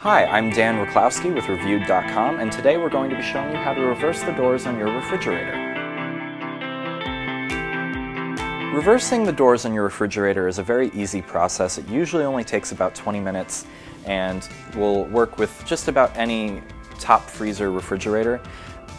Hi, I'm Dan Rychlowski with Reviewed.com, and today we're going to be showing you how to reverse the doors on your refrigerator. Reversing the doors on your refrigerator is a very easy process. It usually only takes about 20 minutes and will work with just about any top freezer refrigerator.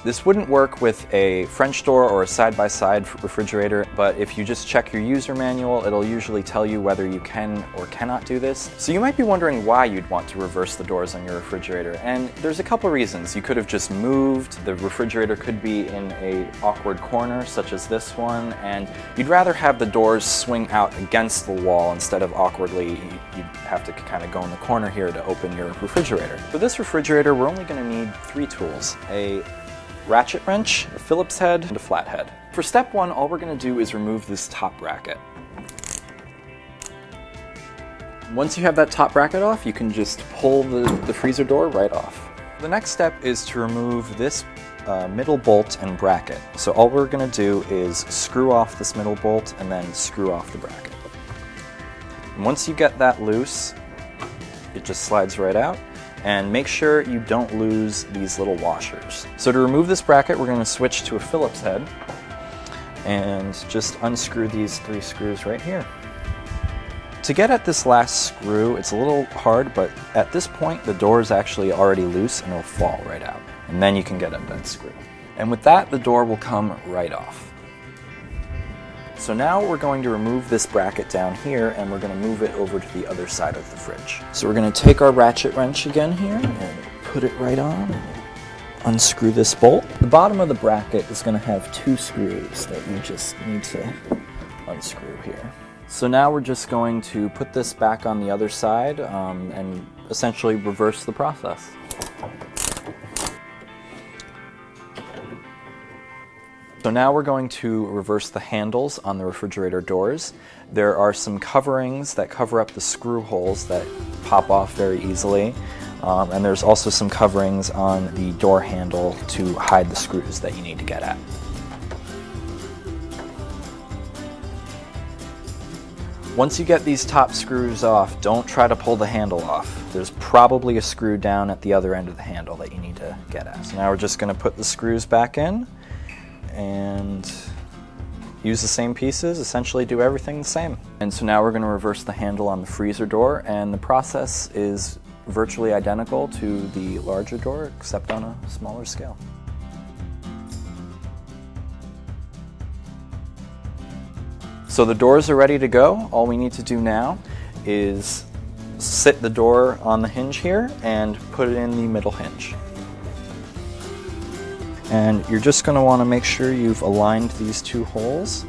This wouldn't work with a French door or a side-by-side refrigerator, but if you just check your user manual, it'll usually tell you whether you can or cannot do this. So you might be wondering why you'd want to reverse the doors on your refrigerator, and there's a couple reasons. You could have just moved, the refrigerator could be in an awkward corner, such as this one, and you'd rather have the doors swing out against the wall instead of awkwardly, you'd have to kind of go in the corner here to open your refrigerator. For this refrigerator, we're only going to need 3 tools: a ratchet wrench, a Phillips head, and a flathead. For step 1, all we're going to do is remove this top bracket. Once you have that top bracket off, you can just pull the freezer door right off. The next step is to remove this middle bolt and bracket. So all we're going to do is screw off this middle bolt and then screw off the bracket. And once you get that loose, it just slides right out. And make sure you don't lose these little washers. So to remove this bracket, we're going to switch to a Phillips head and just unscrew these 3 screws right here. To get at this last screw, it's a little hard, but at this point the door is actually already loose and it'll fall right out. And then you can get at that screw. And with that, the door will come right off. So now we're going to remove this bracket down here and we're going to move it over to the other side of the fridge. So we're going to take our ratchet wrench again here and put it right on, unscrew this bolt. The bottom of the bracket is going to have 2 screws that you just need to unscrew here. So now we're just going to put this back on the other side and essentially reverse the process. So now we're going to reverse the handles on the refrigerator doors. There are some coverings that cover up the screw holes that pop off very easily. And there's also some coverings on the door handle to hide the screws that you need to get at. Once you get these top screws off, don't try to pull the handle off. There's probably a screw down at the other end of the handle that you need to get at. So now we're just going to put the screws back in and use the same pieces, essentially do everything the same. And so now we're going to reverse the handle on the freezer door, and the process is virtually identical to the larger door, except on a smaller scale. So the doors are ready to go. All we need to do now is sit the door on the hinge here and put it in the middle hinge. And you're just going to want to make sure you've aligned these 2 holes,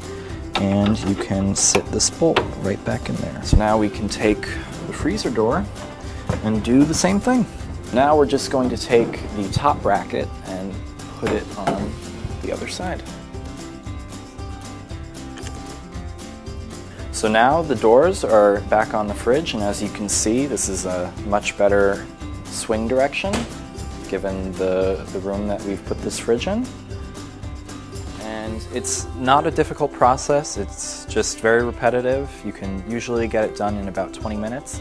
and you can sit this bolt right back in there. So now we can take the freezer door and do the same thing. Now we're just going to take the top bracket and put it on the other side. So now the doors are back on the fridge, and as you can see, this is a much better swing direction given the room that we've put this fridge in. And it's not a difficult process, it's just very repetitive. You can usually get it done in about 20 minutes.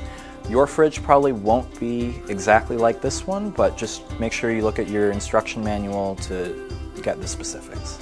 Your fridge probably won't be exactly like this one, but just make sure you look at your instruction manual to get the specifics.